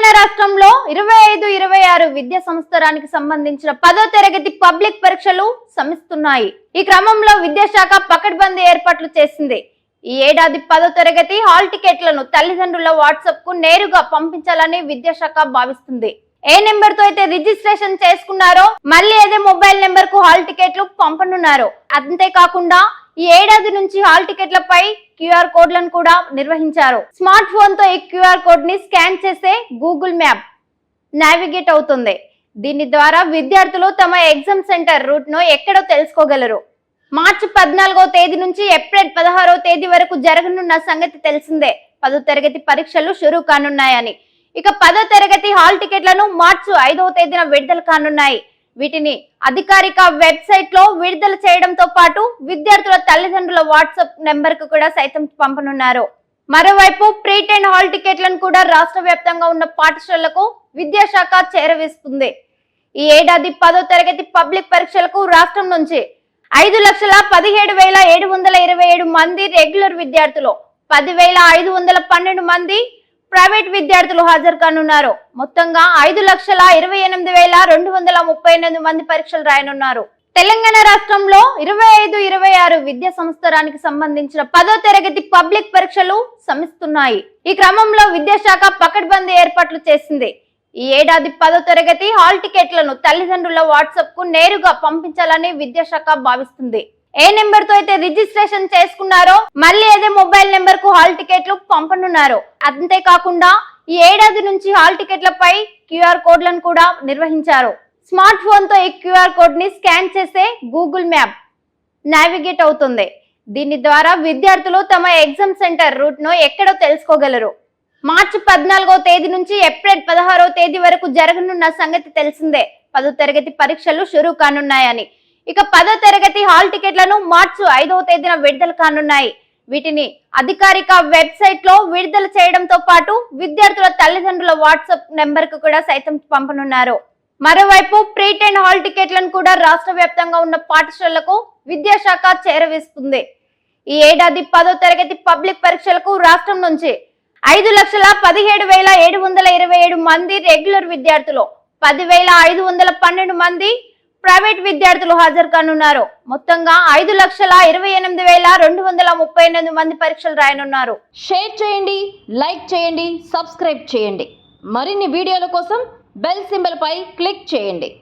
తెలంగాణ రాష్ట్రంలో 25-26 విద్యా సంవత్సరానికి సంబంధించిన 10వ తరగతి పబ్లిక్ పరీక్షలు సమీస్తున్నాయి. ఈ క్రమంలో విద్యాశాఖ పకడ్బందీ ఏర్పాట్లు చేసింది. ఈ ఏడాది 10వ తరగతి హాల్ టికెట్లను తల్లిదండ్రుల వాట్సాప్ కు నేరుగా పంపించాలని విద్యాశాఖ భావిస్తుంది. ఏ నెంబర్ తో అయితే రిజిస్ట్రేషన్ చేసుకున్నారో మళ్ళీ అదే మొబైల్ నెంబర్ కు హాల్ టికెట్లు పంపనున్నారు. అంతేకాకుండా ఈ ఏడాది నుంచి హాల్ టికెట్లపై క్యూఆర్ కోడ్లను కూడా నిర్వహించారు. స్మార్ట్ ఫోన్ తో ఈ క్యూఆర్ కోడ్ ని స్కాన్ చేస్తే గూగుల్ మ్యాప్ నావిగేట్ అవుతుంది. దీని ద్వారా విద్యార్థులు తమ ఎగ్జామ్ సెంటర్ రూట్ ను ఎక్కడో తెలుసుకోగలరు. మార్చి 14వ తేదీ నుంచి ఏప్రిల్ 16వ తేదీ వరకు జరగనున్న సంగతి తెలిసిందే. 10వ తరగతి పరీక్షలు షురూ కానున్నాయని. ఇక 10వ తరగతి హాల్ టికెట్లను మార్చి 5వ తేదీన విడుదల కానున్నాయి. వీటిని అధికారిక వెబ్సైట్ లో విడుదల చేయడంతో పాటు విద్యార్థుల తల్లిదండ్రుల వాట్సాప్ నెంబర్ కు కూడా సైతం పంపనున్నారు. మరోవైపు ప్రీటెండ్ హాల్ టికెట్లను కూడా రాష్ట్ర వ్యాప్తంగా ఉన్న పాఠశాలలకు విద్యాశాఖ చేరవేస్తుంది. ఈ ఏడాది 10వ తరగతి పబ్లిక్ పరీక్షలకు రాష్ట్రం నుంచి 5,17,727 మంది రెగ్యులర్ విద్యార్థులు, 10,512 మంది ప్రైవేట్ విద్యార్థులు హాజరు కానున్నారు. మొత్తంగా 5,28,238 మంది పరీక్షలు రాయనున్నారు. తెలంగాణ రాష్ట్రంలో 25-26 విద్యా సంవత్సరానికి సంబంధించిన 10వ తరగతి పబ్లిక్ పరీక్షలు సమీస్తున్నాయి. ఈ క్రమంలో విద్యాశాఖ పకడ్బందీ ఏర్పాట్లు చేసింది. ఈ ఏడాది 10వ తరగతి హాల్ టికెట్లను తల్లిదండ్రుల వాట్సాప్ కు నేరుగా పంపించాలని విద్యాశాఖ భావిస్తుంది. ఏ నెంబర్ తో అయితే రిజిస్ట్రేషన్ చేసుకున్నారో మళ్ళీ అదే మొబైల్ నెంబర్ కు హాల్ టికెట్లు పంపనున్నారు. అంతేకాకుండా ఈ ఏడాది నుంచి హాల్ టికెట్లపై క్యూఆర్ కోడ్లను కూడా నిర్వహించారు. స్మార్ట్ ఫోన్ తో ఈ క్యూఆర్ కోడ్ ని స్కాన్ చేస్తే గూగుల్ మ్యాప్ నావిగేట్ అవుతుంది. దీని ద్వారా విద్యార్థులు తమ ఎగ్జామ్ సెంటర్ రూట్ ను ఎక్కడో తెలుసుకోగలరు. మార్చి 14వ తేదీ నుంచి ఏప్రిల్ 16వ తేదీ వరకు జరగనున్న సంగతి తెలిసిందే. 10వ తరగతి పరీక్షలు షురూ కానున్నాయని. ఇక 10వ తరగతి హాల్ టికెట్లను మార్చి 5వ తేదీన విడుదల కానున్నాయి. వీటిని అధికారిక వెబ్సైట్ లో విడుదల చేయడంతో పాటు విద్యార్థుల తల్లిదండ్రుల వాట్సాప్ నెంబర్ కు కూడా సైతం పంపనున్నారు. మరోవైపు ప్రీటెండ్ హాల్ టికెట్లను కూడా రాష్ట్ర వ్యాప్తంగా ఉన్న పాఠశాలలకు విద్యాశాఖ చేరవేస్తుంది. ఈ ఏడాది 10వ తరగతి పబ్లిక్ పరీక్షలకు రాష్ట్రం నుంచి 5,17,727 మంది రెగ్యులర్ విద్యార్థులు, 10,512 మంది ప్రైవేట్ విద్యార్థులు హాజరు కానున్నారు. మొత్తంగా 5,28,238 మంది పరీక్షలు రాయనున్నారు. షేర్ చేయండి, లైక్ చేయండి, సబ్స్క్రైబ్ చేయండి. మరిన్ని వీడియోల కోసం బెల్ సింబల్ పై క్లిక్ చేయండి.